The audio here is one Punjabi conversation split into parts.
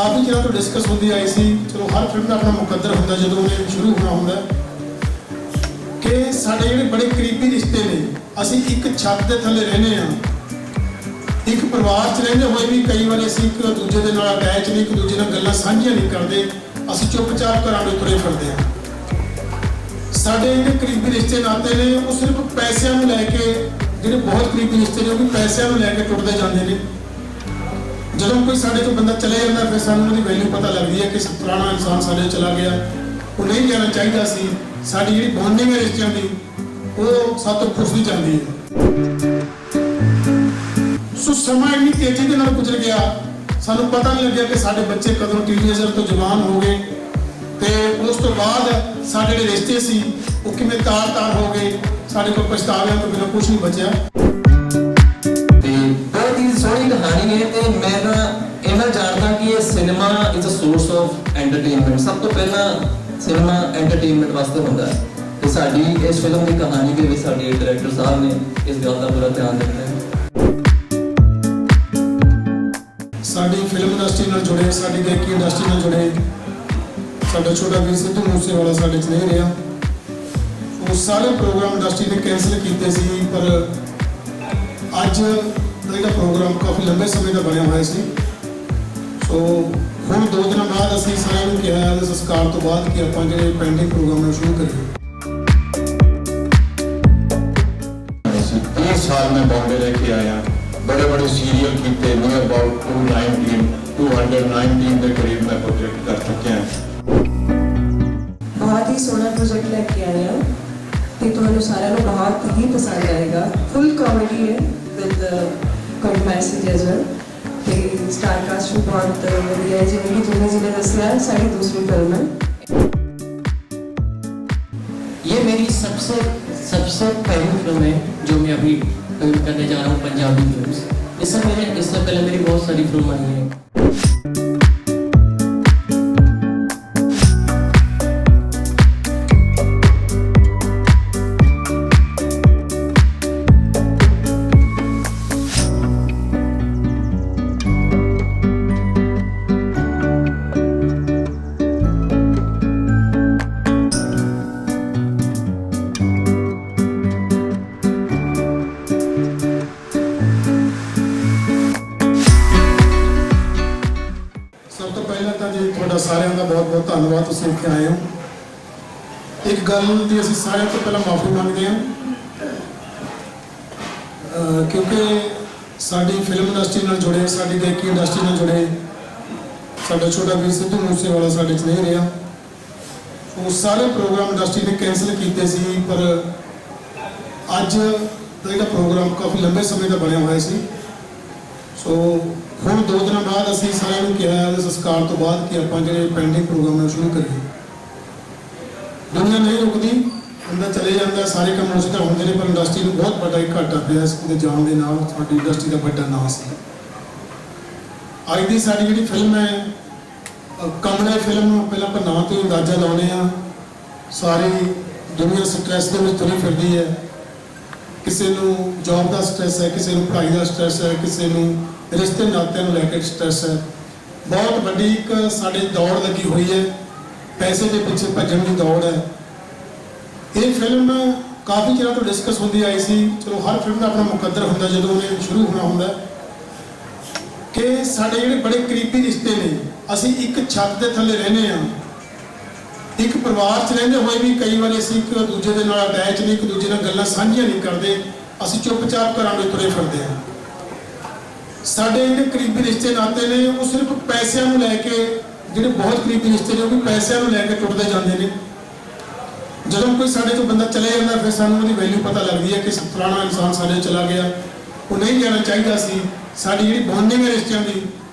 काफ़ी चर तो डिस्कस होती आई सी। चलो हर फिल्म का अपना मुकद्दर होंगे जो उन्हें शुरू होना होंगे कि साढ़े जोड़े बड़े करीबी रिश्ते ने, असी एक छत के थले रहने एक परिवार च रहिंदे होए भी कई बार असी एक दूजे के नाल अटैच नहीं, एक दूजे नाल गल्लां साझियां नहीं करते, असी चुपचाप घरां दे तुरे फिरदे हां। साढ़े जो करीबी रिश्ते नाते ने वो सिर्फ पैसों को लैके, जो बहुत करीबी रिश्ते ने वो भी पैसों को लैके टुटते जाते हैं। जो कोई साढ़े तो बंदा चले जाता फिर सानू उसकी वैल्यू पता लगती है कि पुराना इंसान साढ़े चला गया, वो नहीं जाना चाहिए सी। साड़ी जी बॉन्डिंग है रिश्तों की वो सब तो खुशनी चाहती है। सो समा इन्नी तेजी के नाल गुजर गया, सानू पता नहीं लगे कि साढ़े बच्चे कदों टीनेजर तो जवान हो गए, तो उस तो बाद साढ़े जो रिश्ते सी वो किमें तार तार हो गए, साढ़े को पछतावे तो बिना कुछ नहीं बचा। बहुत ही सोहनी कहानी है तो मैं ना इन्ना जानता कि ये cinema is a source of entertainment. सब तो पहला सिनेमा एंटरटेनमेंट वास्ते होता है तो साडी इस फिल्म की कहानी के विच साडे डायरेक्टर साहब ने इस गल का पूरा ध्यान रखा है। साडी फिल्म इंडस्ट्री नाल जुड़े, साडी गायकी इंडस्ट्री नाल जुड़े साडा छोटा वीर सिद्धू मूसेवाला साडे च नहीं रहा। वो सारे प्रोग्राम इंडस्ट्री ने कैंसल किए सी, पर अज जो प्रोग्राम काफ़ी लंबे समय का बनया हुआ सी। सो हुण 2 दिन बाद असीं सारिਆਂ ਨੂੰ ਕਿਹਾ संस्कार तो बाद कि ਆਪਾਂ ਜਿਹੜੇ पेंडिंग प्रोग्राम शुरू करिए। 30 साल में बॉम्बे रह के आया, बड़े बड़े सीरियल किए, नियर अबाउट 219 के करीब मैं प्रोजेक्ट कर चुके हैं। बहुत ही सोहना प्रोजेक्ट लेके आए हैं तो तुहानू सारिਆਂ ਨੂੰ बहुत ही पसंद आएगा। फुल कॉमेडी है with good message as well ते स्टार कास्ट भी बहुत वधिया है। जिवें कि जिन्हें दसिया साडी दूसरी फिल्म है। ये मेरी सबसे पहली फिल्म है जो मैं अभी फिल्म करने जा रहा हूँ, पंजाबी फिल्म। इससे पहले मेरी बहुत सारी फिल्म आई हैं। सब तो पहला तो जी थोड़ा सारिਆਂ का बहुत बहुत धन्यवाद, तुसीं इत्थे आए हो। एक गल की असीं सारिਆਂ तो पहला माफ़ी मांगते हैं क्योंकि साडी फिल्म इंडस्ट्री नाल जुड़े, साडी गायकी इंडस्ट्री नाल जुड़े साडा छोटा वीर सिद्धू मूसेवाला साडे च नहीं रहा। वो सारे प्रोग्राम इंडस्ट्री ने कैंसल किए सी, पर अज जो प्रोग्राम काफ़ी लंबे समय का बनया हुआ सी। सो हुण 2 दिन बाद असीं सारिਆਂ ਨੂੰ ਕਿਹਾ संस्कार तो बाद कि ਆਪਾਂ ਜਿਹੜੇ पेंडिंग प्रोग्राम शुरू करिए। दुनिया नहीं रुकती, बंदा चले जाता, सारे काम उस तरह होंगे ने, पर इंडस्ट्री को बहुत बड़ा एक घाटा पिया इसके जान के नाल। साडी इंडस्ट्री का बड़ा नाम सी। अज की साडी जिहड़ी फिल्म है कमले फिल्म, पहले आप नाम तो अंदाजा लाने सारी दुनिया स्ट्रैस के में तुरी फिरदी है। किसी को जॉब का स्ट्रैस है, किसी को पढ़ाई का स्ट्रैस है, किसी को रिश्ते नाते लैके स्ट्रैस है। बहुत बड़ी एक साड़ी दौड़ लगी हुई है, पैसे के पीछे भजन की दौड़ है। ये फिल्म काफ़ी चर तो डिस्कस होती आई सी। चलो हर फिल्म का अपना मुकद्दर होंगे जो उन्हें शुरू होना होंगे कि साढ़े जोड़े बड़े करीबी रिश्ते ने, असी एक छत के थले रहने एक परिवार च रहिंदे होए भी कई बार असीं एक दूजे के नाल अटैच नहीं, एक दूजे नाल गल्लां साझियां नहीं करते, असीं चुपचाप घरां दे तुरे फिरदे हां। साडे जो करीबी रिश्ते नाते ने वो सिर्फ पैसों को लैके, जो बहुत करीबी रिश्ते ने वो भी पैसों को लैके टुटते जाते हैं। जो कोई साढ़े तो बंदा चले जाता फिर सानू उसकी वैल्यू पता लगती है कि पुराना इंसान साढ़े चला गया, वो नहीं जाना चाहिए सी। साड़ी जी बॉन्डिंग है रिश्तों की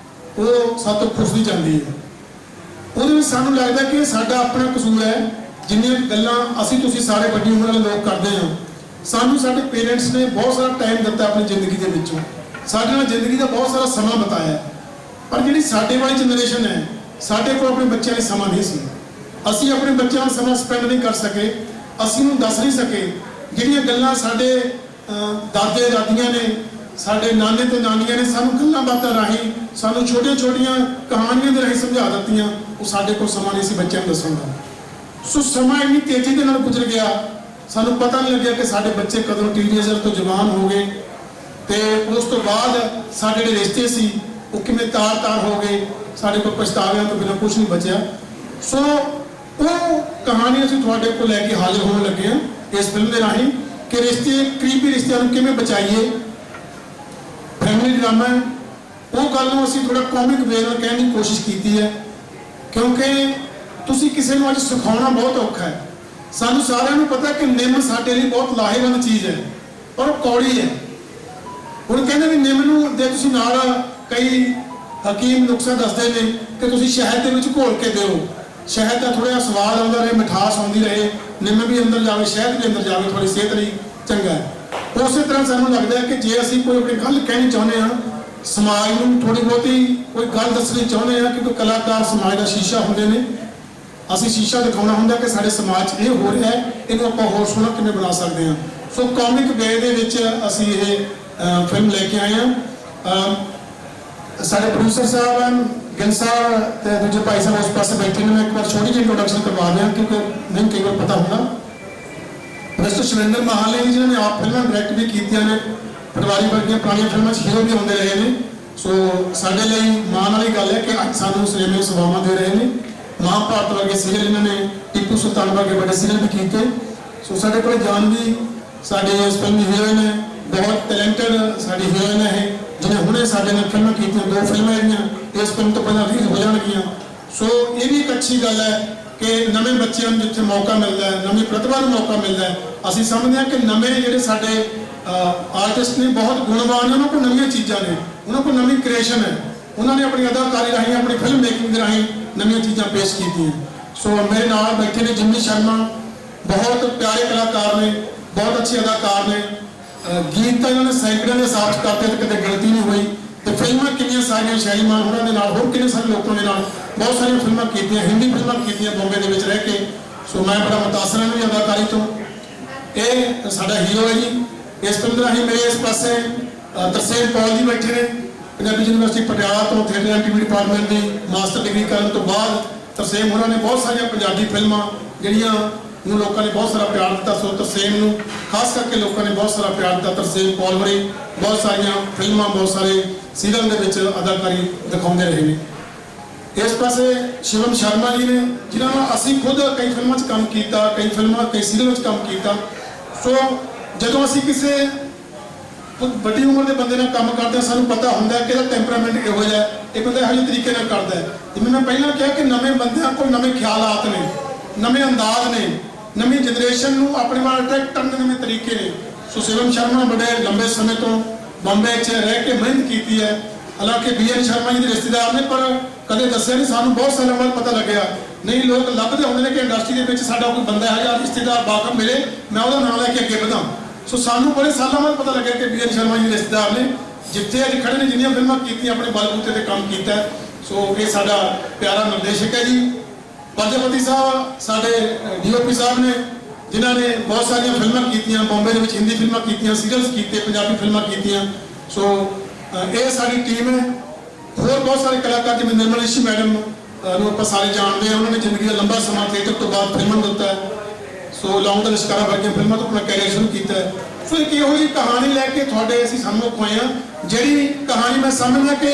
वो सब तो खुशनी चाहती है। वो सानू लगता कि साडा अपना कसूर है, जिन्नियां गल्लां असीं तुसीं सारे वड्डी उम्र वाले लोग करते हैं। सानू साडे पेरेंट्स ने बहुत सारा टाइम दिता अपनी जिंदगी के विचों, साडे नाल जिंदगी का बहुत सारा समा बताया, पर जिहड़ी साडे वाली जनरेशन है साडे कोल अपने बच्चों लिए समा नहीं सी। असीं अपने बच्चों नाल समा स्पेंड नहीं कर सके, असीं उन्हें दस नहीं सके जिहड़ियां गल्लां साडे दादे दादियां ने ਸਾਡੇ ਨਾਨੇ ਤੇ ਨਾਨੀਆਂ ਨੇ ਸਾਨੂੰ ਗੱਲਾਂ ਬਾਤਾਂ ਰਾਹੀਂ ਸਾਨੂੰ ਛੋਟੀਆਂ ਕਹਾਣੀਆਂ ਦੇ ਰਾਹੀਂ ਸਮਝਾ ਦਿੱਤੀਆਂ, ਉਹ ਸਾਡੇ ਕੋਲ ਸਮਾਂ ਨਹੀਂ ਸੀ ਬੱਚਿਆਂ ਨੂੰ ਦੱਸਣ ਦਾ। ਸੋ ਸਮਾਂ ਇੰਨੀ ਤੇਜ਼ੀ ਦੇ ਨਾਲ ਗੁਜ਼ਰ ਗਿਆ, ਸਾਨੂੰ ਪਤਾ ਨਹੀਂ ਲੱਗਿਆ ਕਿ ਸਾਡੇ ਬੱਚੇ ਕਦੋਂ ਟੀਨੇਜਰ ਤੋਂ ਜਵਾਨ ਹੋ ਗਏ ਤੇ ਉਸ ਤੋਂ ਬਾਅਦ ਸਾਡੇ ਜਿਹੜੇ ਰਿਸ਼ਤੇ ਸੀ ਉਹ ਕਿਵੇਂ ਤਾਰ ਹੋ ਗਏ। ਸਾਡੇ ਕੋਲ ਪਛਤਾਵਿਆਂ ਤੋਂ ਬਿਨਾਂ ਕੁਝ ਨਹੀਂ ਬਚਿਆ। ਸੋ ਉਹ ਕਹਾਣੀ ਅਸੀਂ ਤੁਹਾਡੇ ਕੋਲ ਲੈ ਕੇ ਹਾਜ਼ਰ ਹੋਣ ਲੱਗੇ ਹਾਂ ਇਸ ਫਿਲਮ ਦੇ ਰਾਹੀਂ ਕਿ ਰਿਸ਼ਤੇ, ਕਰੀਬੀ ਰਿਸ਼ਤਿਆਂ ਨੂੰ ਕਿਵੇਂ ਬਚਾਈਏ। ਫੈਮਿਲੀ ਡਰਾਮਾ ਉਹ ਗੱਲ ਨੂੰ ਅਸੀਂ ਥੋੜਾ ਕਾਮਿਕ ਵੇ ਨਾਲ ਕਹਿਣ ਦੀ ਕੋਸ਼ਿਸ਼ ਕੀਤੀ ਹੈ, ਕਿਉਂਕਿ ਤੁਸੀਂ ਕਿਸੇ ਨੂੰ ਅੱਜ ਸਿਖਾਉਣਾ ਬਹੁਤ ਔਖਾ ਹੈ। ਸਾਨੂੰ ਸਾਰਿਆਂ ਨੂੰ ਪਤਾ ਕਿ ਨਿੰਮ ਸਾਡੇ ਲਈ ਬਹੁਤ ਲਾਹੇਵੰਦ ਚੀਜ਼ ਹੈ, ਪਰ ਉਹ ਕੌੜੀ ਹੈ। ਹੁਣ ਕਹਿੰਦੇ ਵੀ ਨਿੰਮ ਨੂੰ ਦੇ ਤੁਸੀਂ ਨਾਲ ਕਈ ਹਕੀਮ ਨੁਕਸਾ ਦੱਸਦੇ ਨੇ ਕਿ ਤੁਸੀਂ ਸ਼ਹਿਦ ਦੇ ਵਿੱਚ ਘੋਲ ਕੇ ਦਿਓ, ਸ਼ਹਿਦ ਦਾ ਥੋੜਾ ਜਿਹਾ ਸਵਾਦ ਆਉਂਦਾ ਰਹੇ, ਮਿਠਾਸ ਆਉਂਦੀ ਰਹੇ, ਨਿੰਮ ਵੀ ਅੰਦਰ ਜਾਵੇ, ਸ਼ਹਿਦ ਵੀ ਅੰਦਰ ਜਾਵੇ, ਤੁਹਾਡੀ ਸਿਹਤ ਲਈ ਚੰਗਾ ਹੈ। ਉਸੇ ਤਰ੍ਹਾਂ ਸਾਨੂੰ ਲੱਗਦਾ ਹੈ ਕਿ ਜੇ ਅਸੀਂ ਕੋਈ ਆਪਣੀ ਗੱਲ ਕਹਿਣੀ ਚਾਹੁੰਦੇ ਹਾਂ, ਸਮਾਜ ਨੂੰ ਥੋੜੀ ਬਹੁਤੀ ਕੋਈ ਗੱਲ ਦੱਸਣੀ ਚਾਹੁੰਦੇ ਹਾਂ, ਕਿਉਂਕਿ ਕਲਾਕਾਰ ਸਮਾਜ ਦਾ ਸ਼ੀਸ਼ਾ ਹੁੰਦੇ ਨੇ। ਅਸੀਂ ਸ਼ੀਸ਼ਾ ਦਿਖਾਉਣਾ ਹੁੰਦਾ ਕਿ ਸਾਡੇ ਸਮਾਜ 'ਚ ਇਹ ਹੋ ਰਿਹਾ ਹੈ, ਇਹਨੂੰ ਆਪਾਂ ਹੋਰ ਸੋਹਣਾ ਕਿਵੇਂ ਬਣਾ ਸਕਦੇ ਹਾਂ। ਸੋ ਕਾਮਿਕ ਵੇ ਦੇ ਵਿੱਚ ਅਸੀਂ ਇਹ ਫਿਲਮ ਲੈ ਕੇ ਆਏ ਹਾਂ। ਸਾਡੇ ਪ੍ਰੋਡਿਊਸਰ ਸਾਹਿਬ ਹਨ ਗਿੱਲ ਸਾਹਿਬ ਤੇ ਦੂਜੇ ਭਾਈ ਸਾਹਿਬ ਉਸ ਪਾਸੇ ਬੈਠੇ ਨੇ। ਮੈਂ ਇੱਕ ਵਾਰ ਛੋਟੀ ਜਿਹੀ ਇੰਟਰੋਡਕਸ਼ਨ ਕਰਵਾ ਦਿਆਂ ਕਿਉਂਕਿ ਮੈਨੂੰ ਕਈ ਵਾਰ ਪਤਾ ਹੁੰਦਾ। ਮਿਸਟਰ ਸ਼ਵਿੰਦਰ ਮਹਾਲ ਨੇ ਜਿਨ੍ਹਾਂ ਨੇ ਆਪ ਫਿਲਮਾਂ ਡਾਇਰੈਕਟ ਵੀ ਕੀਤੀਆਂ ਨੇ, ਪਟਵਾਰੀ ਵਰਗੀਆਂ ਪੁਰਾਣੀਆਂ ਫਿਲਮਾਂ 'ਚ ਹੀਰੋ ਵੀ ਹੁੰਦੇ ਰਹੇ ਨੇ। ਸੋ ਸਾਡੇ ਲਈ ਮਾਣ ਵਾਲੀ ਗੱਲ ਹੈ ਕਿ ਅੱਜ ਸਾਨੂੰ ਸਿਨੇਮੇ ਸੇਵਾਵਾਂ ਦੇ ਰਹੇ ਨੇ। ਮਹਾਭਾਰਤ ਵਰਗੇ ਸੀਰੀਅਲ ਇਹਨਾਂ ਨੇ, ਟੀਪੂ ਸੁਲਤਾਨ ਵਰਗੇ ਵੱਡੇ ਸੀਰੀਅਲ ਵੀ ਕੀਤੇ। ਸੋ ਸਾਡੇ ਕੋਲ ਜਾਨਵੀ ਸਾਡੀ ਇਸ ਫਿਲਮ ਦੀ ਹੀਰੋਇਨ ਹੈ, ਬਹੁਤ ਟੈਲੈਂਟਡ ਸਾਡੀ ਹੀਰੋਇਨ ਹੈ ਜਿਹਨੇ ਹੁਣੇ ਸਾਡੇ ਨਾਲ ਫਿਲਮਾਂ ਕੀਤੀਆਂ, 2 ਫਿਲਮਾਂ ਜਿਹੜੀਆਂ ਇਸ ਫਿਲਮ ਤੋਂ ਪਹਿਲਾਂ ਰਿਲੀਜ਼ ਹੋ ਜਾਣਗੀਆਂ। ਸੋ ਇਹ ਵੀ ਇੱਕ ਅੱਛੀ ਗੱਲ ਹੈ ਕਿ ਨਵੇਂ ਬੱਚਿਆਂ ਨੂੰ ਜਿੱਥੇ ਮੌਕਾ ਮਿਲਦਾ ਹੈ, ਨਵੀਂ ਪ੍ਰਤਿਭਾ ਨੂੰ ਮੌਕਾ ਮਿਲਦਾ ਹੈ। ਅਸੀਂ ਸਮਝਦੇ ਹਾਂ ਕਿ ਨਵੇਂ ਜਿਹੜੇ ਸਾਡੇ ਆਰਟਿਸਟ ਨੇ ਬਹੁਤ ਗੁਣਵਾਨ, ਉਹਨਾਂ ਕੋਲ ਨਵੀਆਂ ਚੀਜ਼ਾਂ ਨੇ, ਉਹਨਾਂ ਕੋਲ ਨਵੀਂ ਕ੍ਰੀਏਸ਼ਨ ਹੈ, ਉਹਨਾਂ ਨੇ ਆਪਣੀ ਅਦਾਕਾਰੀ ਰਾਹੀਂ, ਆਪਣੀ ਫਿਲਮ ਮੇਕਿੰਗ ਦੇ ਰਾਹੀਂ ਨਵੀਆਂ ਚੀਜ਼ਾਂ ਪੇਸ਼ ਕੀਤੀਆਂ। ਸੋ ਮੇਰੇ ਨਾਲ ਬੈਠੇ ਨੇ ਜਿਮਨੀ ਸ਼ਰਮਾ, ਬਹੁਤ ਪਿਆਰੇ ਕਲਾਕਾਰ ਨੇ, ਬਹੁਤ ਅੱਛੇ ਅਦਾਕਾਰ ਨੇ। ਗੀਤ ਤਾਂ ਇਹਨਾਂ ਨੇ ਸੈਂਕੜਿਆਂ ਦੇ ਹਿਸਾਬ 'ਚ ਕਰਤੇ ਤੇ ਕਦੇ ਗਲਤੀ ਨਹੀਂ ਹੋਈ। ਤੇ ਫਿਲਮਾਂ ਕਿੰਨੀਆਂ ਸਾਰੀਆਂ ਸ਼ੈਲੀਮਾਨ ਉਹਨਾਂ ਦੇ ਨਾਲ, ਹੋਰ ਕਿੰਨੇ ਸਾਰੇ ਲੋਕਾਂ ਦੇ ਨਾਲ ਬਹੁਤ ਸਾਰੀਆਂ ਫਿਲਮਾਂ ਕੀਤੀਆਂ, ਹਿੰਦੀ ਫਿਲਮਾਂ ਕੀਤੀਆਂ ਬੰਬੇ ਦੇ ਵਿੱਚ ਰਹਿ ਕੇ। ਸੋ ਮੈਂ ਬੜਾ ਮੁਤਾਸਰ ਹਾਂ ਅਦਾਕਾਰੀ ਤੋਂ। ਇਹ ਸਾਡਾ ਹੀਰੋ ਹੈ ਜੀ ਇਸ ਫਿਲਮ ਦੇ ਰਾਹੀਂ। ਮੇਰੇ ਇਸ ਪਾਸੇ ਤਰਸੇਮ ਪੌਲ ਜੀ ਬੈਠੇ ਨੇ, ਪੰਜਾਬੀ ਯੂਨੀਵਰਸਿਟੀ ਪਟਿਆਲਾ ਤੋਂ theatre and TV department the master degree ਕਰਨ ਤੋਂ ਬਾਅਦ ਤਰਸੇਮ ਹੋਰਾਂ ਨੇ ਬਹੁਤ ਸਾਰੀਆਂ ਪੰਜਾਬੀ ਫਿਲਮਾਂ ਜਿਹੜੀਆਂ ਨੂੰ ਲੋਕਾਂ ਨੇ ਬਹੁਤ ਸਾਰਾ ਪਿਆਰ ਦਿੱਤਾ। ਸੋ ਤਰਸੇਮ ਨੂੰ ਖਾਸ ਕਰਕੇ ਲੋਕਾਂ ਨੇ ਬਹੁਤ ਸਾਰਾ ਪਿਆਰ ਦਿੱਤਾ। ਤਰਸੇਮ ਪੌਲ ਹੋਰੀ ਬਹੁਤ ਸਾਰੀਆਂ ਫਿਲਮਾਂ, ਬਹੁਤ ਸਾਰੇ ਸੀਰੀਅਲ ਦੇ ਵਿੱਚ ਅਦਾਕਾਰੀ ਦਿਖਾਉਂਦੇ ਰਹੇ ਨੇ। ਇਸ ਪਾਸੇ ਸ਼ਿਵਮ ਸ਼ਰਮਾ ਜੀ ਨੇ, ਜਿਨ੍ਹਾਂ ਨਾਲ ਅਸੀਂ ਖੁਦ ਕਈ ਫਿਲਮਾਂ 'ਚ ਕੰਮ ਕੀਤਾ, ਕਈ ਸੀਰੀਅਲ 'ਚ ਕੰਮ ਕੀਤਾ। ਸੋ ਜਦੋਂ ਅਸੀਂ ਕਿਸੇ ਵੱਡੀ ਉਮਰ ਦੇ ਬੰਦੇ ਨਾਲ ਕੰਮ ਕਰਦੇ ਹਾਂ, ਸਾਨੂੰ ਪਤਾ ਹੁੰਦਾ ਕਿ ਇਹਦਾ ਟੈਂਪਰਾਮੈਂਟ ਕਿਹੋ ਜਿਹਾ ਹੈ, ਇਹ ਬੰਦਾ ਇਹੋ ਜਿਹੇ ਤਰੀਕੇ ਨਾਲ ਕਰਦਾ ਹੈ। ਜਿਵੇਂ ਮੈਂ ਪਹਿਲਾਂ ਕਿਹਾ ਕਿ ਨਵੇਂ ਬੰਦਿਆਂ ਕੋਲ ਨਵੇਂ ਖਿਆਲਾਤ ਨੇ, ਨਵੇਂ ਅੰਦਾਜ਼ ਨੇ, ਨਵੀਂ ਜਨਰੇਸ਼ਨ ਨੂੰ ਆਪਣੇ ਵੱਲ ਅਟਰੈਕਟ ਕਰਨ ਦੇ ਨਵੇਂ ਤਰੀਕੇ ਨੇ। ਸੋ ਸ਼ਿਵਮ ਸ਼ਰਮਾ ਬੜੇ ਲੰਬੇ ਸਮੇਂ ਤੋਂ ਬੰਬੇ 'ਚ ਰਹਿ ਕੇ ਮਿਹਨਤ ਕੀਤੀ ਹੈ। ਹਾਲਾਂਕਿ BN ਸ਼ਰਮਾ ਜੀ ਦੇ ਰਿਸ਼ਤੇਦਾਰ ਨੇ, ਪਰ ਕਦੇ ਦੱਸਿਆ ਨਹੀਂ, ਸਾਨੂੰ ਬਹੁਤ ਸਾਲਾਂ ਬਾਅਦ ਪਤਾ ਲੱਗਿਆ। ਨਹੀਂ, ਲੋਕ ਲੱਭਦੇ ਹੁੰਦੇ ਨੇ ਕਿ ਇੰਡਸਟਰੀ ਦੇ ਵਿੱਚ ਸਾਡਾ ਕੋਈ ਬੰਦਾ ਹੈ ਜਾਂ ਰਿਸ਼ਤੇਦਾਰ ਬਾਕਮ ਮਿਲੇ, ਮੈਂ ਉਹਦਾ ਨਾਮ ਲੈ ਕੇ ਅੱਗੇ ਵਧਾਂ। ਸੋ ਸਾਨੂੰ ਬੜੇ ਸਾਲਾਂ ਬਾਅਦ ਪਤਾ ਲੱਗਿਆ ਕਿ BN ਸ਼ਰਮਾ ਜੀ ਦੇ ਰਿਸ਼ਤੇਦਾਰ ਨੇ, ਜਿੱਥੇ ਅੱਜ ਖੜੇ ਨੇ, ਜਿੰਨੀਆਂ ਫਿਲਮਾਂ ਕੀਤੀਆਂ, ਆਪਣੇ ਬਲਬੂਤੇ ਤੇ ਕੰਮ ਕੀਤਾ। ਸੋ ਇਹ ਸਾਡਾ ਪਿਆਰਾ ਨਿਰਦੇਸ਼ਕ ਹੈ ਜੀ। ਪ੍ਰਜਾਪਤੀ ਸਾਹਿਬ ਸਾਡੇ DOP ਸਾਹਿਬ ਨੇ, ਜਿਨ੍ਹਾਂ ਨੇ ਬਹੁਤ ਸਾਰੀਆਂ ਫਿਲਮਾਂ ਕੀਤੀਆਂ, ਬੰਬੇ ਦੇ ਵਿੱਚ ਹਿੰਦੀ ਫਿਲਮਾਂ ਕੀਤੀਆਂ, ਸੀਰੀਅਲਸ ਕੀਤੇ, ਪੰਜਾਬੀ ਫਿਲਮਾਂ ਕੀਤੀਆਂ। ਸੋ ਇਹ ਸਾਡੀ ਟੀਮ ਹੈ। ਹੋਰ ਬਹੁਤ ਸਾਰੇ ਕਲਾਕਾਰ ਜਿਵੇਂ ਨਿਰਮਲ ਰਿਸ਼ੀ ਮੈਡਮ ਨੂੰ ਆਪਾਂ ਸਾਰੇ ਜਾਣਦੇ ਹਾਂ, ਉਹਨਾਂ ਨੇ ਜ਼ਿੰਦਗੀ ਦਾ ਲੰਬਾ ਸਮਾਂ ਥੀਏਟਰ ਤੋਂ ਬਾਅਦ ਫਿਲਮਾਂ ਨੂੰ ਦਿੱਤਾ ਹੈ। ਸੋ ਲੌਂਗ ਦਾ ਲਿਸ਼ਕਾਰਾ ਵਰਗੀਆਂ ਫਿਲਮਾਂ ਤੋਂ ਆਪਣਾ ਕੈਰੀਅਰ ਸ਼ੁਰੂ ਕੀਤਾ ਹੈ। ਸੋ ਇੱਕ ਇਹੋ ਜਿਹੀ ਕਹਾਣੀ ਲੈ ਕੇ ਤੁਹਾਡੇ ਅਸੀਂ ਸਾਹਮਣੇ ਆਏ ਹਾਂ, ਜਿਹੜੀ ਕਹਾਣੀ ਮੈਂ ਸਮਝਦਾ ਕਿ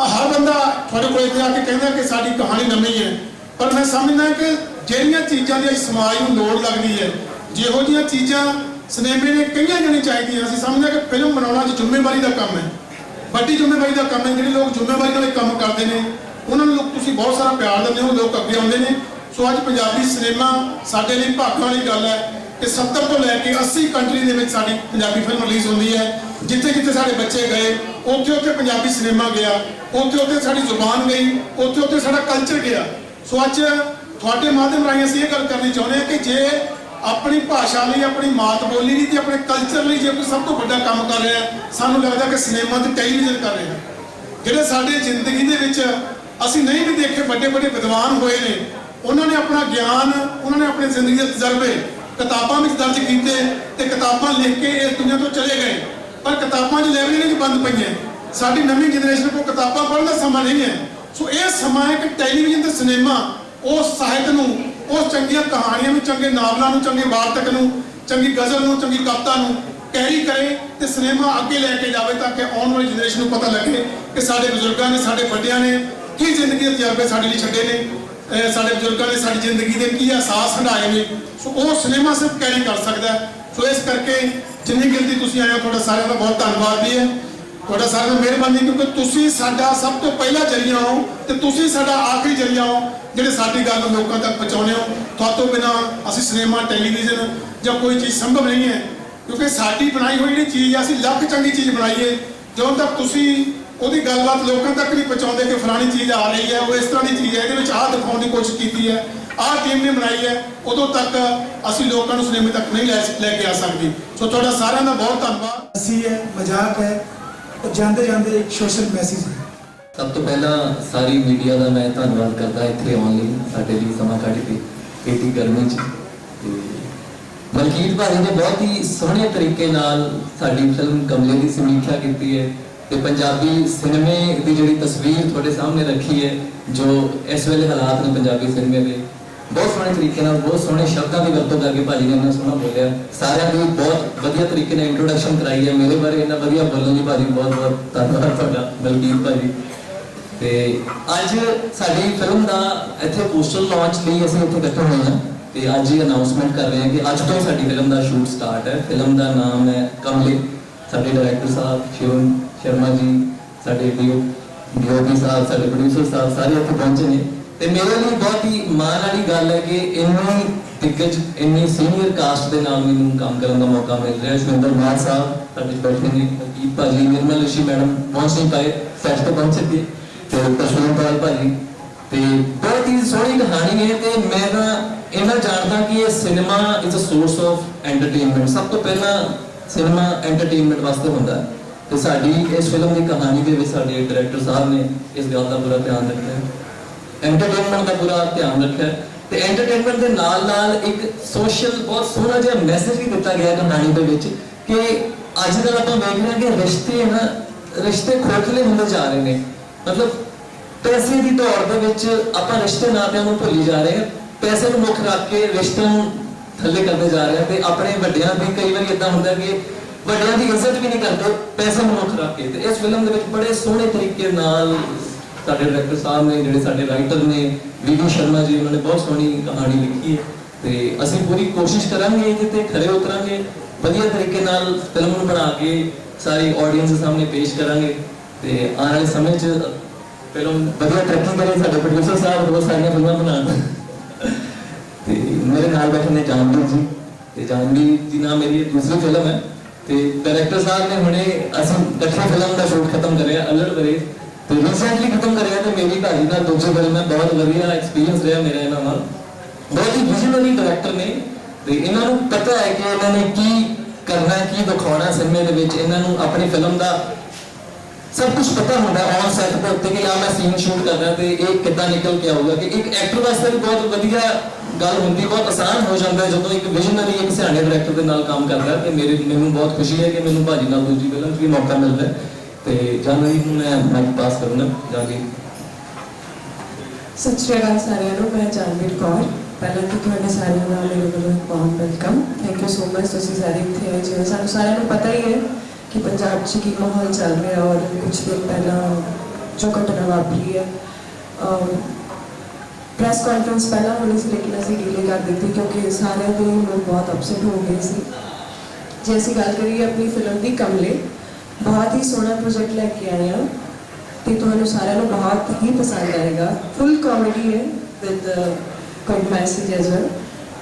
ਹਰ ਬੰਦਾ ਤੁਹਾਡੇ ਕੋਲ ਇੱਥੇ ਆ ਕੇ ਕਹਿੰਦਾ ਕਿ ਸਾਡੀ ਕਹਾਣੀ ਨਵੀਂ ਹੈ, ਪਰ ਮੈਂ ਸਮਝਦਾ ਕਿ ਜਿਹੜੀਆਂ ਚੀਜ਼ਾਂ ਦੀ ਸਮਾਜ ਨੂੰ ਲੋੜ ਲੱਗਦੀ ਹੈ, ਜਿਹੋ ਜਿਹੀਆਂ ਚੀਜ਼ਾਂ ਸਿਨੇਮੇ ਨੇ ਕਈਆਂ ਜਣੀ ਚਾਹੀਦੀਆਂ। ਅਸੀਂ ਸਮਝਦੇ ਕਿ ਫਿਲਮ ਬਣਾਉਣਾ ਜੀ ਜ਼ਿੰਮੇਵਾਰੀ ਦਾ ਕੰਮ ਹੈ, ਵੱਡੀ ਜ਼ਿੰਮੇਵਾਰੀ ਦਾ ਕੰਮ ਹੈ। ਜਿਹੜੇ ਲੋਕ ਜ਼ਿੰਮੇਵਾਰੀ ਨਾਲ ਕੰਮ ਕਰਦੇ ਨੇ, ਉਹਨਾਂ ਨੂੰ ਲੋਕ ਤੁਸੀਂ ਬਹੁਤ ਸਾਰਾ ਪਿਆਰ ਦਿੰਦੇ ਹੋ, ਲੋਕ ਅੱਗੇ ਆਉਂਦੇ ਨੇ। ਸੋ ਅੱਜ ਪੰਜਾਬੀ ਸਿਨੇਮਾ ਸਾਡੇ ਲਈ ਭਾਗਾਂ ਵਾਲੀ ਗੱਲ ਹੈ ਕਿ 70 ਤੋਂ ਲੈ ਕੇ 80 ਕੰਟਰੀ ਦੇ ਵਿੱਚ ਸਾਡੀ ਪੰਜਾਬੀ ਫਿਲਮ ਰਿਲੀਜ਼ ਹੁੰਦੀ ਹੈ। ਜਿੱਥੇ ਜਿੱਥੇ ਸਾਡੇ ਬੱਚੇ ਗਏ, ਉੱਥੇ ਉੱਥੇ ਪੰਜਾਬੀ ਸਿਨੇਮਾ ਗਿਆ, ਉੱਥੇ ਉੱਥੇ ਸਾਡੀ ਜ਼ੁਬਾਨ ਗਈ, ਉੱਥੇ ਉੱਥੇ ਸਾਡਾ ਕਲਚਰ ਗਿਆ। ਸੋ ਅੱਜ ਤੁਹਾਡੇ ਮਾਧਿਅਮ ਰਾਹੀਂ ਅਸੀਂ ਇਹ ਗੱਲ ਕਰਨੀ ਚਾਹੁੰਦੇ ਹਾਂ ਕਿ ਜੇ ਆਪਣੀ ਭਾਸ਼ਾ ਲਈ, ਆਪਣੀ ਮਾਤ ਬੋਲੀ ਲਈ ਤੇ ਆਪਣੇ ਕਲਚਰ ਲਈ ਜੇ ਕੋਈ ਸਭ ਤੋਂ ਵੱਡਾ ਕੰਮ ਕਰ ਰਿਹਾ ਹੈ, ਸਾਨੂੰ ਲੱਗਦਾ ਕਿ ਸਿਨੇਮਾ ਤੇ ਟੈਲੀਵਿਜ਼ਨ ਕਰ ਰਿਹਾ ਹੈ। ਜਿਹੜੇ ਸਾਡੇ ਜ਼ਿੰਦਗੀ ਦੇ ਵਿੱਚ ਅਸੀਂ ਨਹੀਂ ਵੀ ਦੇਖੇ ਵੱਡੇ ਵੱਡੇ ਵਿਦਵਾਨ ਹੋਏ ਨੇ, ਉਹਨਾਂ ਨੇ ਆਪਣਾ ਗਿਆਨ, ਉਹਨਾਂ ਨੇ ਆਪਣੀ ਜ਼ਿੰਦਗੀ ਦੇ ਤਜਰਬੇ ਕਿਤਾਬਾਂ ਵਿੱਚ ਦਰਜ ਕੀਤੇ ਤੇ ਕਿਤਾਬਾਂ ਲਿਖ ਕੇ ਇਸ ਦੁਨੀਆ ਤੋਂ ਚਲੇ ਗਏ। ਪਰ ਕਿਤਾਬਾਂ 'ਚ ਲਾਇਬ੍ਰੇਰੀ 'ਚ ਬੰਦ ਪਈਆਂ। ਸਾਡੀ ਨਵੀਂ ਜਨਰੇਸ਼ਨ ਕੋਲ ਕਿਤਾਬਾਂ ਪੜ੍ਹਨ ਦਾ ਸਮਾਂ ਨਹੀਂ ਹੈ। ਸੋ ਇਹ ਸਮਾਂ ਹੈ ਕਿ ਟੈਲੀਵਿਜ਼ਨ ਤੇ ਸਿਨੇਮਾ ਉਸ ਸਾਹਿਤ ਨੂੰ, ਉਸ ਚੰਗੀਆਂ ਕਹਾਣੀਆਂ ਨੂੰ, ਚੰਗੇ ਨਾਵਲਾਂ ਨੂੰ, ਚੰਗੇ ਵਾਰਤਕ ਨੂੰ, ਚੰਗੀ ਗਜ਼ਲ ਨੂੰ, ਚੰਗੀ ਕਵਿਤਾ ਨੂੰ ਕੈਰੀ ਕਰੇ ਤੇ ਸਿਨੇਮਾ ਅੱਗੇ ਲੈ ਕੇ ਜਾਵੇ, ਤਾਂ ਕਿ ਆਉਣ ਵਾਲੀ ਜਨਰੇਸ਼ਨ ਨੂੰ ਪਤਾ ਲੱਗੇ ਕਿ ਸਾਡੇ ਬਜ਼ੁਰਗਾਂ ਨੇ, ਸਾਡੇ ਵੱਡਿਆਂ ਨੇ ਕੀ ਜ਼ਿੰਦਗੀ ਦੇ ਤਜਰਬੇ ਸਾਡੇ ਲਈ ਛੱਡੇ ਨੇ। ਸਾਡੇ ਬਜ਼ੁਰਗਾਂ ਨੇ ਸਾਡੀ ਜ਼ਿੰਦਗੀ ਦੇ ਕੀ ਅਹਿਸਾਸ ਹੰਢਾਏ ਨੇ। ਸੋ ਉਹ ਸਿਨੇਮਾ ਸਿਰਫ ਕੈਰੀ ਕਰ ਸਕਦਾ ਹੈ। ਸੋ ਇਸ ਕਰਕੇ ਜਿੰਨੀ ਗਿਣਤੀ ਤੁਸੀਂ ਆਏ ਹੋ, ਤੁਹਾਡਾ ਸਾਰਿਆਂ ਦਾ ਬਹੁਤ ਧੰਨਵਾਦ ਵੀ ਹੈ। ਤੁਹਾਡਾ ਸਾਰਿਆਂ ਦੀ ਮਿਹਰਬਾਨੀ, ਕਿਉਂਕਿ ਤੁਸੀਂ ਸਾਡਾ ਸਭ ਤੋਂ ਪਹਿਲਾ ਜ਼ਰੀਆ ਹੋ ਤੇ ਤੁਸੀਂ ਸਾਡਾ ਆਖਰੀ ਜ਼ਰੀਆ ਹੋ ਜਿਹੜੇ ਸਾਡੀ ਗੱਲ ਨੂੰ ਲੋਕਾਂ ਤੱਕ ਪਹੁੰਚਾਉਂਦੇ ਹੋ। ਤੁਹਾਤੋਂ ਬਿਨਾਂ ਅਸੀਂ ਸਿਨੇਮਾ, ਟੈਲੀਵਿਜ਼ਨ ਜਾਂ ਕੋਈ ਚੀਜ਼ ਸੰਭਵ ਨਹੀਂ ਹੈ, ਕਿਉਂਕਿ ਸਾਡੀ ਬਣਾਈ ਹੋਈ ਜਿਹੜੀ ਚੀਜ਼ ਆ, ਅਸੀਂ ਲੱਖ ਚੰਗੀ ਚੀਜ਼ ਬਣਾਈਏ, ਜਦੋਂ ਤੱਕ ਤੁਸੀਂ ਉਹਦੀ ਗੱਲਬਾਤ ਲੋਕਾਂ ਤੱਕ ਨਹੀਂ ਪਹੁੰਚਾਉਂਦੇ ਕਿ ਫਲਾਣੀ ਚੀਜ਼ ਆ ਰਹੀ ਹੈ, ਉਹ ਇਸ ਤਰ੍ਹਾਂ ਦੀ ਚੀਜ਼ ਹੈ, ਇਹਦੇ ਵਿੱਚ ਆਹ ਦਿਖਾਉਣ ਦੀ ਕੋਸ਼ਿਸ਼ ਕੀਤੀ ਹੈ, ਆਹ ਟੀਮ ਨੇ ਬਣਾਈ ਹੈ, ਉਦੋਂ ਤੱਕ ਅਸੀਂ ਲੋਕਾਂ ਨੂੰ ਸਿਨੇਮੇ ਤੱਕ ਨਹੀਂ ਲੈ ਕੇ ਆ ਸਕਦੇ। ਸੋ ਤੁਹਾਡਾ ਸਾਰਿਆਂ ਦਾ ਬਹੁਤ ਧੰਨਵਾਦ। हंसी है, मजाक है और जाते जाते एक सोशल मैसेज है। ਸਭ ਤੋਂ ਪਹਿਲਾਂ ਸਾਰੀ ਮੀਡੀਆ ਦਾ ਮੈਂ ਧੰਨਵਾਦ ਕਰਦਾ ਇੱਥੇ ਆਉਣ ਲਈ, ਸਾਡੇ ਲਈ ਸਮਾਂ ਕੱਢ ਕੇ ਏਡੀ ਗਰਮੀ 'ਚ। ਤੇ ਮਲਕੀਤ ਭਾਜੀ ਨੇ ਬਹੁਤ ਹੀ ਸੋਹਣੇ ਤਰੀਕੇ ਨਾਲ ਸਾਡੀ ਫਿਲਮ ਕਮਲੇ ਦੀ ਸਮੀਖਿਆ ਕੀਤੀ ਹੈ ਤੇ ਪੰਜਾਬੀ ਸਿਨੇਮੇ ਦੀ ਜਿਹੜੀ ਤਸਵੀਰ ਤੁਹਾਡੇ ਸਾਹਮਣੇ ਰੱਖੀ ਹੈ, ਜੋ ਇਸ ਵੇਲੇ ਹਾਲਾਤ ਨੇ ਪੰਜਾਬੀ ਸਿਨੇਮੇ ਦੇ, ਬਹੁਤ ਸੋਹਣੇ ਤਰੀਕੇ ਨਾਲ, ਬਹੁਤ ਸੋਹਣੇ ਸ਼ਬਦਾਂ ਦੀ ਵਰਤੋਂ ਕਰਕੇ ਭਾਜੀ ਨੇ ਇੰਨਾ ਸੋਹਣਾ ਬੋਲਿਆ। ਸਾਰਿਆਂ ਦੀ ਬਹੁਤ ਵਧੀਆ ਤਰੀਕੇ ਨਾਲ ਇੰਟਰੋਡਕਸ਼ਨ ਕਰਾਈ ਹੈ। ਮੇਰੇ ਬਾਰੇ ਇੰਨਾ ਵਧੀਆ ਬੋਲਣ ਲਈ ਭਾਜੀ ਬਹੁਤ ਬਹੁਤ ਧੰਨਵਾਦ ਤੁਹਾਡਾ ਮਲਕੀਤ ਭਾਜੀ। ਤੇ ਅੱਜ ਸਾਡੀ ਫਿਲਮ ਦਾ ਇੱਥੇ ਪੋਸਟਰ ਲਾਂਚ ਲਈ ਅਸੀਂ ਇੱਥੇ ਇਕੱਠੇ ਹੋਏ ਹਾਂ ਤੇ ਅੱਜ ਇਹ ਅਨਾਉਂਸਮੈਂਟ ਕਰ ਰਹੇ ਹਾਂ ਕਿ ਅੱਜ ਤੋਂ ਹੀ ਸਾਡੀ ਫਿਲਮ ਦਾ ਸ਼ੂਟ ਸਟਾਰਟ ਹੈ। ਫਿਲਮ ਦਾ ਨਾਮ ਹੈ ਕਮਲੇ। ਸਾਡੇ ਡਾਇਰੈਕਟਰ ਸਾਹਿਬ ਸ਼ਿਵਮ ਸ਼ਰਮਾ ਜੀ, ਸਾਡੇ ਡੀਓਪੀ ਸਾਹਿਬ, ਸਾਡੇ ਪ੍ਰੋਡਿਊਸਰ ਸਾਹਿਬ ਸਾਰੇ ਇੱਥੇ ਪਹੁੰਚੇ ਨੇ ਤੇ ਮੇਰੇ ਲਈ ਬਹੁਤ ਹੀ ਮਾਣ ਵਾਲੀ ਗੱਲ ਹੈ ਕਿ ਇੰਨੀ ਦਿੱਗਜ, ਇੰਨੀ ਸੀਨੀਅਰ ਕਾਸਟ ਦੇ ਨਾਲ ਮੈਨੂੰ ਕੰਮ ਕਰਨ ਦਾ ਮੌਕਾ ਮਿਲ ਰਿਹਾ। ਸ਼ਵਿੰਦਰ ਮਾਨ ਸਾਹਿਬ ਸਾਡੇ ਬੈਠੇ ਨੇ, ਮਲਕੀਤ ਭਾਜੀ, ਨਿਰਮਲ ਰਿਸ਼ੀ ਮੈਡਮ ਪਹੁੰਚ ਨਹੀਂ ਪਾਏ, ਸੈਟ ਤੇ ਪਹੁੰਚੇ ਸੀ, ਤੇ ਤਸ਼ਵੀਰ ਪਾਲ ਭਾਜੀ। ਤੇ ਬਹੁਤ ਹੀ ਸੋਹਣੀ ਕਹਾਣੀ ਹੈ ਤੇ ਮੈਂ ਤਾਂ ਇਹਨਾਂ ਜਾਣਦਾ ਕਿ ਇਹ cinema is a source of entertainment. ਸਭ ਤੋਂ ਪਹਿਲਾਂ ਸਿਨੇਮਾ ਐਂਟਰਟੇਨਮੈਂਟ ਵਾਸਤੇ ਹੁੰਦਾ ਹੈ ਤੇ ਸਾਡੀ ਇਸ ਫਿਲਮ ਦੀ ਕਹਾਣੀ ਦੇ ਵਿੱਚ ਸਾਡੇ ਡਾਇਰੈਕਟਰ ਸਾਹਿਬ ਨੇ ਇਸ ਗੱਲ ਦਾ ਪੂਰਾ ਧਿਆਨ ਰੱਖਿਆ ਹੈ, ਐਂਟਰਟੇਨਮੈਂਟ ਦਾ ਪੂਰਾ ਧਿਆਨ ਰੱਖਿਆ ਹੈ ਤੇ ਐਂਟਰਟੇਨਮੈਂਟ ਦੇ ਨਾਲ ਨਾਲ ਇੱਕ ਸੋਸ਼ਲ ਬਹੁਤ ਸੋਹਣਾ ਜਿਹਾ ਮੈਸੇਜ ਵੀ ਦਿੱਤਾ ਗਿਆ ਕਹਾਣੀ ਦੇ ਵਿੱਚ ਕਿ ਅੱਜ ਕੱਲ੍ਹ ਆਪਾਂ ਵੇਖ ਰਹੇ ਹਾਂ ਕਿ ਰਿਸ਼ਤੇ ਖੋਖਲੇ ਹੁੰਦੇ ਜਾ ਰਹੇ ਨੇ। ਮਤਲਬ ਪੈਸੇ ਦੀ ਦੌੜ ਦੇ ਵਿੱਚ ਆਪਾਂ ਰਿਸ਼ਤੇ ਨਾਤਿਆਂ ਨੂੰ ਭੁੱਲੀ ਜਾ ਰਹੇ ਹਾਂ, ਪੈਸੇ ਨੂੰ ਮੁੱਖ ਰੱਖ ਕੇ ਰਿਸ਼ਤਿਆਂ ਨੂੰ ਥੱਲੇ ਕਰਦੇ ਜਾ ਰਹੇ ਹਾਂ ਤੇ ਆਪਣੇ ਵੱਡਿਆਂ ਦੀ ਕਈ ਵਾਰੀ ਇਦਾਂ ਹੁੰਦਾ ਕਿ ਵੱਡਿਆਂ ਦੀ ਇੱਜ਼ਤ ਵੀ ਨਹੀਂ ਕਰਦੇ ਪੈਸੇ ਨੂੰ ਮੁੱਖ ਰੱਖ ਕੇ। ਤੇ ਇਸ ਫਿਲਮ ਦੇ ਵਿੱਚ ਬੜੇ ਸੋਹਣੇ ਤਰੀਕੇ ਨਾਲ ਸਾਡੇ ਡਾਇਰੈਕਟਰ ਸਾਹਿਬ ਨੇ, ਜਿਹੜੇ ਸਾਡੇ ਰਾਈਟਰ ਨੇ ਵੀਡੀ ਸ਼ਰਮਾ ਜੀ, ਉਹਨਾਂ ਨੇ ਬਹੁਤ ਸੋਹਣੀ ਕਹਾਣੀ ਲਿਖੀ ਹੈ ਤੇ ਅਸੀਂ ਪੂਰੀ ਕੋਸ਼ਿਸ਼ ਕਰਾਂਗੇ ਜਿੱਤੇ ਖਰੇ ਉਤਰਾਂਗੇ, ਵਧੀਆ ਤਰੀਕੇ ਨਾਲ ਫਿਲਮ ਨੂੰ ਬਣਾ ਕੇ ਸਾਰੀ ਆਡੀਅנס ਦੇ ਸਾਹਮਣੇ ਪੇਸ਼ ਕਰਾਂਗੇ ਤੇ ਆਉਣ ਵਾਲੇ ਸਮੇਂ 'ਚ ਫਿਲਮ ਵਧੀਆ ਤਰੱਕੀ ਕਰੇ। ਸਾਡੇ ਪ੍ਰੋਡਿਊਸਰ ਸਾਹਿਬ ਬਹੁਤ ਸਾਰੀਆਂ ਫਿਲਮਾਂ ਬਣਾਉਣ ਤੇ ਮੇਰੇ ਨਾਲ ਬੈਠੇ ਨੇ ਜਾਨਵੀ ਜੀ, ਤੇ ਜਾਨਵੀ ਜੀ ਨਾਲ ਮੇਰੀ ਦੂਸਰੀ ਫਿਲਮ ਹੈ ਤੇ ਡਾਇਰੈਕਟਰ ਸਾਹਿਬ ਨੇ ਹੁਣੇ ਅਸੀਂ ਇਕੱਠੇ ਫਿਲਮ ਦਾ ਸ਼ੂਟ ਖਤਮ ਕਰਿਆ ਅਲੜ ਬਰੇ ਤੇ ਰੀਸੈਂਟਲੀ ਖਤਮ ਕਰਿਆ ਤੇ ਮੇਰੀ ਭਾਜੀ ਨਾਲ ਦੂਜੀ ਫਿਲਮ ਹੈ। ਬਹੁਤ ਵਧੀਆ ਐਕਸਪੀਰੀਅੰਸ ਰਿਹਾ ਮੇਰਾ ਇਹਨਾਂ ਨਾਲ। ਬਹੁਤ ਹੀ ਵਿਜ਼ਨਰੀ ਡਾਇਰੈਕਟਰ ਨੇ ਤੇ ਇਹਨਾਂ ਨੂੰ ਪਤਾ ਹੈ ਕਿ ਇਹਨਾਂ ਨੇ ਕੀ ਕਰਨਾ, ਕੀ ਦਿਖਾਉਣਾ ਸਿਨੇਮੇ ਦੇ ਵਿੱਚ। ਇਹਨਾਂ ਨੂੰ ਆਪਣੀ ਫਿਲਮ ਦਾ ਸਭ ਕੁਝ ਪਤਾ ਹੁੰਦਾ ਔਨ ਸੈਟ ਦੇ ਉੱਤੇ ਕਿ ਆ ਮੈਂ ਸੀਨ ਸ਼ੂਟ ਕਰਨਾ ਤੇ ਇਹ ਕਿੱਦਾਂ ਨਿਕਲ ਕੇ ਆਊਗਾ। ਕਿ ਇੱਕ ਐਕਟਰ ਵਾਸਤੇ ਵੀ ਬਹੁਤ ਵਧੀਆ ਗੱਲ ਹੁੰਦੀ, ਬਹੁਤ ਆਸਾਨ ਹੋ ਜਾਂਦਾ ਜਦੋਂ ਇੱਕ ਵਿਜ਼ਨਰੀ, ਇੱਕ ਸਿਆਣੇ ਡਾਇਰੈਕਟਰ ਦੇ ਨਾਲ ਕੰਮ ਕਰਦਾ। ਤੇ ਮੈਨੂੰ ਬਹੁਤ ਖੁਸ਼ੀ ਹੈ ਕਿ ਮੈਨੂੰ ਭਾਜੀ ਨਾਲ ਦੂਜੀ ਫਿਲਮ 'ਚ ਵੀ ਮੌਕਾ ਮਿਲਦਾ ਹੈ ਤੇ ਜਾਨਵੀ ਨੂੰ ਮੈਂ ਮਾਈਕ ਪਾਸ ਕਰੂੰਗਾ। ਜਾਨਵੀ। ਸਤਿ ਸ਼੍ਰੀ ਅਕਾਲ ਸਾਰਿਆਂ ਨੂੰ, ਮੈਂ ਜਾਨਵੀਰ ਕੌਰ। ਪਹਿਲਾਂ ਤਾਂ ਤੁਹਾਡੇ ਸਾਰਿਆਂ ਦਾ ਮੇਰੇ ਵੱਲੋਂ ਬਹੁਤ welcome. Thank you so much, ਤੁਸੀਂ ਸਾਰੇ ਇੱਥੇ ਆਏ। ਜਿਵੇਂ ਸਾਨੂੰ ਸਾਰਿਆਂ ਨੂੰ ਪਤਾ ਹੀ ਹੈ ਕਿ ਪੰਜਾਬ 'ਚ ਕੀ ਮਾਹੌਲ ਚੱਲ ਰਿਹਾ ਔਰ ਕੁਝ ਦਿਨ ਪਹਿਲਾਂ ਜੋ ਘਟਨਾ ਵਾਪਰੀ ਹੈ, ਪ੍ਰੈਸ ਕਾਨਫਰੰਸ ਪਹਿਲਾਂ ਹੋਣੀ ਸੀ ਲੇਕਿਨ ਅਸੀਂ ਡੀਲੇ ਕਰ ਦਿੱਤੀ ਕਿਉਂਕਿ ਸਾਰਿਆਂ ਦੇ ਲੋਕ ਬਹੁਤ ਅਪਸੈਟ ਹੋ ਗਏ ਸੀ। ਜੇ ਅਸੀਂ ਗੱਲ ਕਰੀਏ ਆਪਣੀ ਫਿਲਮ ਦੀ ਕਮਲੇ, ਬਹੁਤ ਹੀ ਸੋਹਣਾ ਪ੍ਰੋਜੈਕਟ ਲੈ ਕੇ ਆਏ ਹਾਂ ਤੇ ਤੁਹਾਨੂੰ ਸਾਰਿਆਂ ਨੂੰ ਬਹੁਤ ਹੀ ਪਸੰਦ ਆਏਗਾ। ਫੁੱਲ ਕਾਮੇਡੀ ਹੈ with good message as well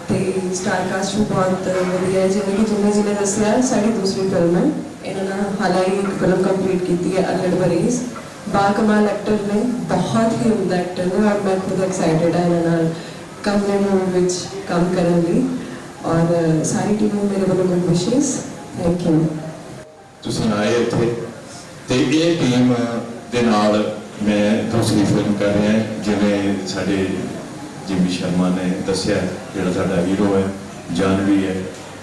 ਤੇ ਸਟਾਰ ਕਾਸਟ ਵੀ ਬਹੁਤ ਵਧੀਆ ਹੈ। ਜਿਵੇਂ ਕਿ ਜਿਹਨੇ ਦੱਸਿਆ ਸਾਡੀ ਦੂਸਰੀ ਫਿਲਮ ਹੈ, ਇਹਨਾਂ ਨੇ ਹਾਲੇ ਇੱਕ ਫਿਲਮ ਕੰਪਲੀਟ ਕੀਤੀ ਹੈ ਅਲੜ ਬਰੇਜ਼। ਬਾਕਮਾਲ ਐਕਟਰ ਨੇ, ਬਹੁਤ ਹੀ ਉਮਦਾ ਐਕਟਰ ਨੇ ਔਰ ਮੈਂ ਖੁਦ ਐਕਸਾਈਟਡ ਹਾਂ ਇਹਨਾਂ ਨਾਲ ਕਮਲੇ ਮੂਵੀ ਵਿੱਚ ਕੰਮ ਕਰਨ ਲਈ ਔਰ ਸਾਰੀ ਟੀਮ ਨੂੰ ਮੇਰੇ ਵੱਲੋਂ ਗੁੱਡ ਵਿਸ਼ੇਸ। Thank you. ਤੁਸੀਂ ਆਏ ਇੱਥੇ ਤੇ ਇਹ ਟੀਮ ਦੇ ਨਾਲ ਮੈਂ ਦੂਸਰੀ ਫਿਲਮ ਕਰ ਰਿਹਾ। ਜਿਵੇਂ ਸਾਡੇ ਜਿਮੀ ਸ਼ਰਮਾ ਨੇ ਦੱਸਿਆ, ਜਿਹੜਾ ਸਾਡਾ ਹੀਰੋ ਹੈ ਜਾਨਵੀ ਹੈ,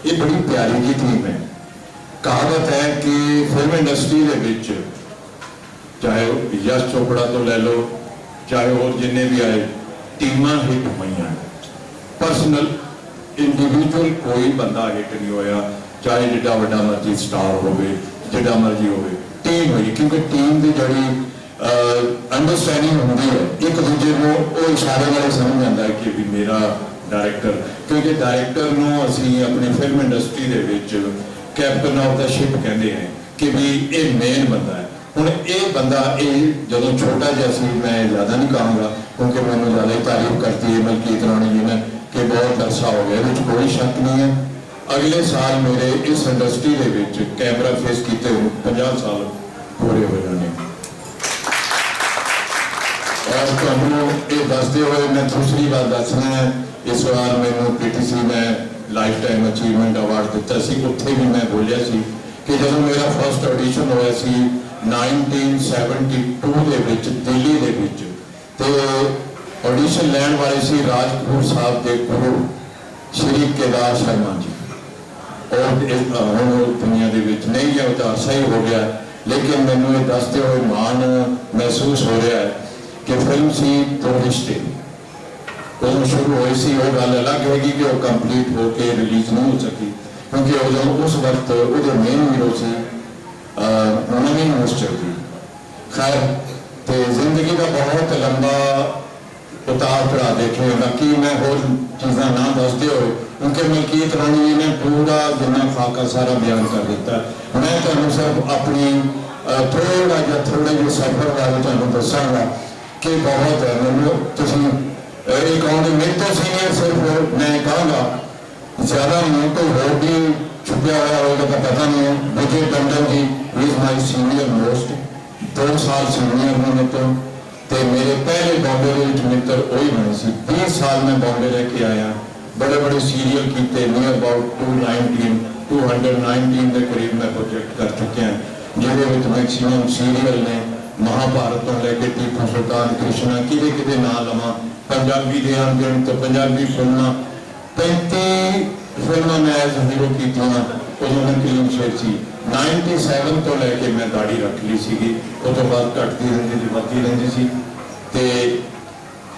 ਇਹ ਬੜੀ ਪਿਆਰੀ ਜਿਹੀ ਟੀਮ ਹੈ। कहावत है कि फिल्म इंडस्ट्री ਦੇ ਵਿੱਚ ਚਾਹੇ ਯਸ਼ ਚੋਪੜਾ ਤੋਂ ਲੈ ਲਓ ਚਾਹੇ ਹੋਰ ਜਿੰਨੇ ਵੀ ਆਏ ਟੀਮਾਂ ਹਿੱਟ ਹੋਈਆਂ ਪਰਸਨਲ ਇੰਡੀਵਿਜੂਅਲ ਕੋਈ ਬੰਦਾ ਹਿੱਟ ਨਹੀਂ ਹੋਇਆ ਚਾਹੇ ਜਿੱਡਾ ਵੱਡਾ ਮਰਜ਼ੀ ਸਟਾਰ ਹੋਵੇ ਜਿੱਡਾ ਮਰਜ਼ੀ ਹੋਵੇ ਟੀਮ ਹੋਈ ਕਿਉਂਕਿ ਟੀਮ ਦੀ ਜਿਹੜੀ ਅੰਡਰਸਟੈਂਡਿੰਗ ਹੁੰਦੀ ਹੈ ਇੱਕ ਦੂਜੇ ਨੂੰ ਉਹ ਇਸ਼ਾਰੇ ਨਾਲ ਸਮਝ ਜਾਂਦਾ ਹੈ ਕਿ ਵੀ ਮੇਰਾ ਡਾਇਰੈਕਟਰ ਕਿਉਂਕਿ ਡਾਇਰੈਕਟਰ ਨੂੰ ਅਸੀਂ ਆਪਣੀ ਫਿਲਮ ਇੰਡਸਟਰੀ ਦੇ ਵਿੱਚ ਕੈਪਟਨ ਆਫ ਦਾ ਸ਼ਿਪ ਕਹਿੰਦੇ ਹਾਂ ਕਿ ਵੀ ਇਹ ਮੇਨ ਬੰਦਾ ਹੈ ਹੁਣ ਇਹ ਬੰਦਾ ਇਹ ਜਦੋਂ ਛੋਟਾ ਜਿਹਾ ਸੀ ਮੈਂ ਜ਼ਿਆਦਾ ਨਹੀਂ ਕਹਾਂਗਾ ਕਿਉਂਕਿ ਮੈਨੂੰ ਜ਼ਿਆਦਾ ਹੀ ਤਾਰੀਫ ਕਰਤੀ ਹੈ ਮਲਕੀਤ ਰਾਣੀ ਜੀ ਨੇ ਕਿ ਬਹੁਤ ਅਰਸਾ ਹੋ ਗਿਆ ਇਹਦੇ ਵਿੱਚ ਕੋਈ ਸ਼ੱਕ ਨਹੀਂ ਹੈ ਅਗਲੇ ਸਾਲ ਮੇਰੇ ਇਸ ਇੰਡਸਟਰੀ ਦੇ ਵਿੱਚ ਕੈਮਰਾ ਫੇਸ ਕੀਤੇ 50 ਸਾਲ ਪੂਰੇ ਹੋ ਜਾਣੇ ਔਰ ਤੁਹਾਨੂੰ ਇਹ ਦੱਸਦੇ ਹੋਏ ਮੈਂ ਦੂਸਰੀ ਵਾਰ ਦੱਸਣਾ ਹੈ ਇਸ ਵਾਰ ਮੈਨੂੰ ਪੀਟੀਸੀ ਨੇ ਲਾਈਫ ਟਾਈਮ ਅਚੀਵਮੈਂਟ ਅਵਾਰਡ ਦਿੱਤਾ ਸੀ ਉੱਥੇ ਵੀ ਮੈਂ ਬੋਲਿਆ ਸੀ ਕਿ ਜਦੋਂ ਮੇਰਾ ਫਸਟ ਆਡੀਸ਼ਨ ਹੋਇਆ ਸੀ 1972 ਦੇ ਵਿੱਚ ਦਿੱਲੀ ਦੇ ਵਿੱਚ ਤੇ ਆਡੀਸ਼ਨ ਲੈਣ ਵਾਲੇ ਸੀ ਰਾਜਪੂਰ ਸਾਹਿਬ ਦੇ ਗੁਰੂ ਸ਼੍ਰੀ ਕੇਦਾਰ ਸ਼ਰਮਾ ਜੀ और ਹੁਣ ਦੁਨੀਆ ਦੇ ਵਿੱਚ ਨਹੀਂ ਹੈ ਉਹ ਤਾਂ ਸਹੀ ਹੋ ਗਿਆ ਲੇਕਿਨ ਮੈਨੂੰ ਇਹ ਦੱਸਦੇ ਹੋਏ ਮਾਣ ਮਹਿਸੂਸ ਹੋ ਰਿਹਾ ਹੈ ਕਿ ਫਿਲਮ ਸੀ ਦੋ ਰਿਸ਼ਤੇ ਉਹ ਸ਼ੁਰੂ ਹੋਈ ਸੀ ਉਹ ਗੱਲ ਅਲੱਗ ਹੈਗੀ ਕਿ ਉਹ ਕੰਪਲੀਟ ਹੋ ਕੇ ਰਿਲੀਜ਼ ਨਹੀਂ ਹੋ ਸਕੀ ਕਿਉਂਕਿ ਉਦੋਂ ਉਸ ਵਕਤ ਉਹਦੇ ਮੇਨ ਹੀਰੋ ਸੀ ਨਵੀਨ ਮੁਸਤਫੀ ਖੈਰ ਤੇ ਜ਼ਿੰਦਗੀ ਦਾ ਬਹੁਤ ਲੰਬਾ ਉਤਾਰ ਚੜਾਅ ਦੇਖੇ ਬਾਕੀ ਮੈਂ ਹੋਰ ਚੀਜ਼ਾਂ ਨਾ ਦੱਸਦੇ ਹੋਏ ਕਿਉਂਕਿ ਮਲਕੀਤ ਰਾਣੀ ਜੀ ਨੇ ਪੂਰਾ ਜਿੰਨਾ ਖਾਕਾ ਸਾਰਾ ਬਿਆਨ ਕਰ ਦਿੱਤਾ ਮੈਂ ਤੁਹਾਨੂੰ ਸਿਰਫ ਆਪਣੀ ਥੋੜ੍ਹਾ ਜਿਹਾ ਸਫ਼ਰ ਬਾਰੇ ਤੁਹਾਨੂੰ ਦੱਸਾਂਗਾ ਕਿ ਬਹੁਤ ਮੈਨੂੰ ਤੁਸੀਂ ਇਹ ਕਹੋਗੇ ਮੇਰੇ ਤੋਂ ਸੀਨੀਅਰ ਸਿਰਫ ਮੈਂ ਕਹਾਂਗਾ ਜ਼ਿਆਦਾ ਨਹੀਂ ਕੋਈ ਹੋਰ ਵੀ ਛੁਪਿਆ ਹੋਇਆ ਹੋਵੇਗਾ ਤਾਂ ਪਤਾ ਨਹੀਂ ਹੈ ਵਿਜੇ ਟੰਡਨ ਜੀ ਇਜ਼ ਮਾਈ ਸੀਨੀਅਰ ਮੋਸਟ 2 ਸਾਲ ਸੀਨੀਅਰ ਨੇ ਮੇਰੇ ਤੋਂ ਤੇ ਮੇਰੇ ਪਹਿਲੇ ਬੰਬੇ ਦੇ ਵਿੱਚ ਮਿੱਤਰ ਉਹੀ ਬਣੇ ਸੀ 20 ਸਾਲ ਮੈਂ ਬੰਬੇ ਰਹਿ ਕੇ ਆਇਆ बड़े बड़े सीरियल किए नियर अबाउट 219 के करीब मैं प्रोजेक्ट कर चुके हैं जिहदे मैक्सीमम सीरियल ने महाभारत तो लैके टीपू सुल्तान कृष्णा कि ना लवा पंजाबी दे आंदन तो पंजाबी फिल्मां 35 फिल्मां मैं एज हीरो की उदों मैं क्लीन शेट सी 97 तो लैके मैं दाढ़ी रख ली सी उस तो बाद घटती रही थी बढ़ती रही सी तो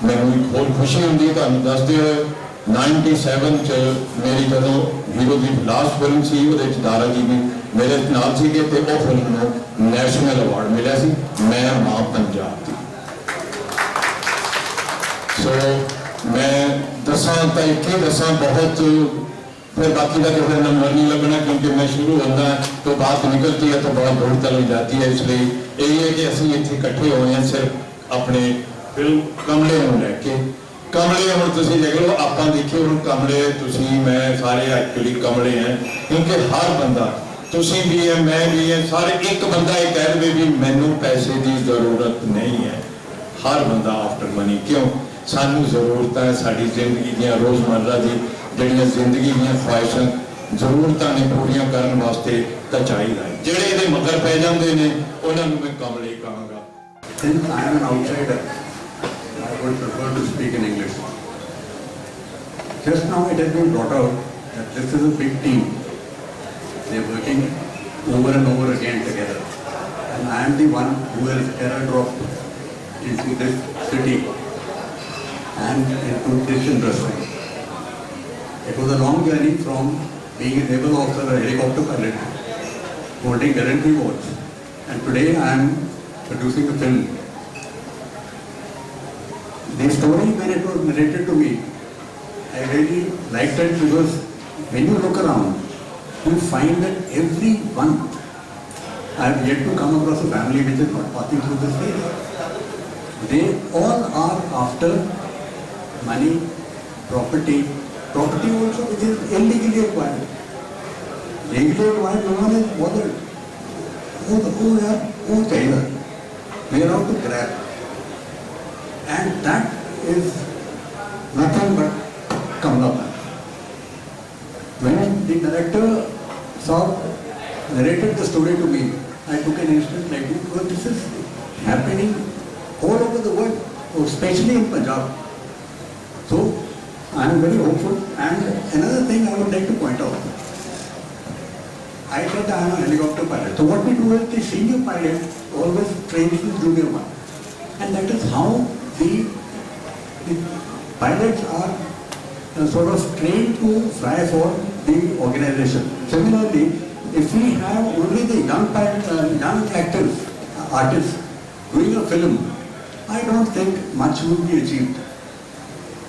मैनूं एक होर खुशी होंगी तुहानूं दसदे होए 97 च मेरी जो हीरो की लास्ट फिल्म सी वो दारा जी भी मेरे नाल सीगे ते वो फिल्म को नैशनल अवार्ड मिला सी मैं मां पंजाब की सो मैं दसा तो एक ही दसा बहुत फिर बाकी का तो फिर नंबर नहीं लगना क्योंकि मैं शुरू होता है तो बात निकलती है तो बहुत दूर तक जाती है इसलिए यही है कि असीं इत्थे इकट्ठे हुए हैं सिर्फ अपने फिल्म कमले को लैके कमले हम तुम देख लो आप देखिए हम कमले मैं सारे एक्चुअली कमले हैं क्योंकि हर बंदा तुसी भी है मैं भी है सारे एक बंदा ये कह दे भी मैनू पैसे की जरूरत नहीं है हर बंदा आफ्टर मनी क्यों सानू जरूरत है साड़ी जिंदगी दी रोजमर्रा की जड़ियाँ जिंदगी दी ख्वाहिशां जरूरतां ने पूरियां करने वास्ते तो चाहिए जिहड़े इहदे मगर पै जांदे ने उन्हां नूं मैं कमले कहांगा Since I am an outsider, I would prefer to speak in English. Just now it has been brought out that this is a big team. They are working over and over again together. And I am the one who has airdropped into this city and into this industry. It was a long journey from being a naval officer, a helicopter pilot, holding gallantry awards. And today I am producing a film. The story, when it was narrated to me, I really liked it because when you look around, you find that everyone, I have yet to come across a family which is not passing through this phase. They all are after money, property also which is illegally acquired. Legally acquired, no one is bothered. Oh, Taylor. We are out to grab. And that is nothing but Kamala. When the director narrated the story to me, I took an instant like this because this is happening all over the world, especially in Punjab. So I am very hopeful. And another thing I would like to point out, I said I am a helicopter pilot. So what we do is the senior pilot always trains the junior one. And that is how the pilots are sort of trained to fly for the organization. Similarly, if we have only the young actors, artists doing a film, I don't think much would be achieved.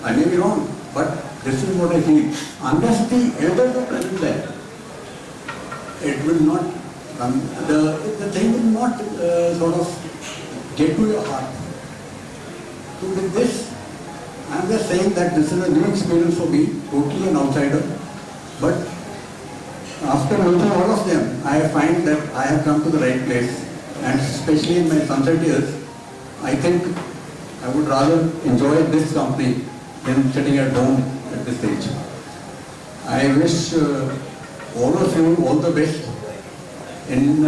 I may be wrong, but this is what I feel. Unless the elders are present there, it will not, the thing will not sort of get to your heart. So with this, I am just saying that this is a new experience for me, totally an outsider. But after meeting all of them, I find that I have come to the right place. And especially in my sunset years, I think I would rather enjoy this company than sitting at home at this stage. I wish all of you all the best. In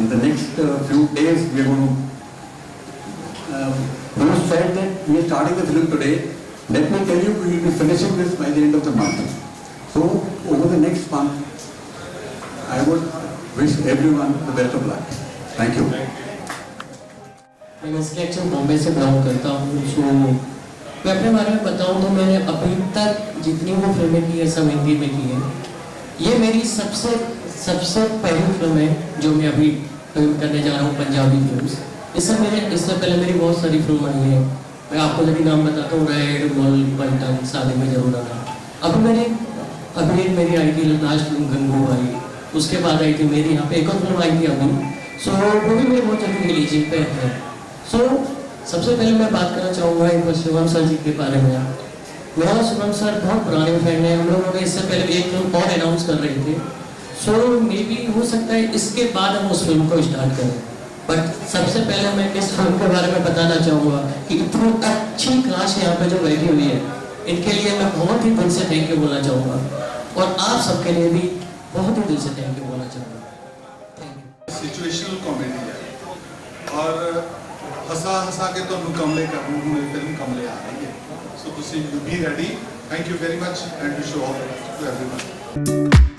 the next few days, we are going to, who said that we are starting the film today. Let me tell you, we will be finishing this by the end of the month. So, over the next month, I would wish everyone the best of luck. Thank you. मैं स्केचर बॉम्बे से बिलोंग करता हूँ। सो मैं अपने बारे में बताऊँ तो मैंने अभी तक जितनी वो फिल्में की है सब हिंदी में की है। ये मेरी सबसे पहली फिल्म है जो मैं अभी फिल्म करने जा रहा हूँ, पंजाबी फिल्म्स। इससे पहले मेरी बहुत सारी फिल्म आई है। मैं आपको यदि नाम बताता हूँ, रेड, बुल, पलटन, शादी में जरूर आना। अभी मेरी आई थी लास्ट फिल्म गंगूबाई, उसके बाद आई थी मेरी यहाँ पे एक और फिल्म आई थी अभी। सो वो भी मेरी बहुत जल्दी रिलीजिंग पे है। सो सबसे पहले मैं बात करना चाहूँगा एक बार शिवम सर जी के बारे में। मेरा शिवम सर बहुत पुराने फ्रेंड हैं। हम लोगों ने इससे पहले भी एक फिल्म और अनाउंस कर रहे थे। सो मे बी हो सकता है इसके बाद हम उस फिल्म को स्टार्ट करें। बट सबसे पहले मैं इस फिल्म के बारे में बताना चाहूँगा कि इतनी अच्छी क्लास यहाँ पे जो बैठी हुई है, इनके लिए मैं बहुत ही दिल से थैंक यू बोलना चाहूँगा, और आप सबके लिए भी बहुत ही दिल से थैंक यू बोलना चाहूँगा। Thank you. सिचुएशनल कॉमेडी है और हसा के तो कमले कर फिल्म कमले आ रही है। So be ready. Thank you very much and wish you all to everyone.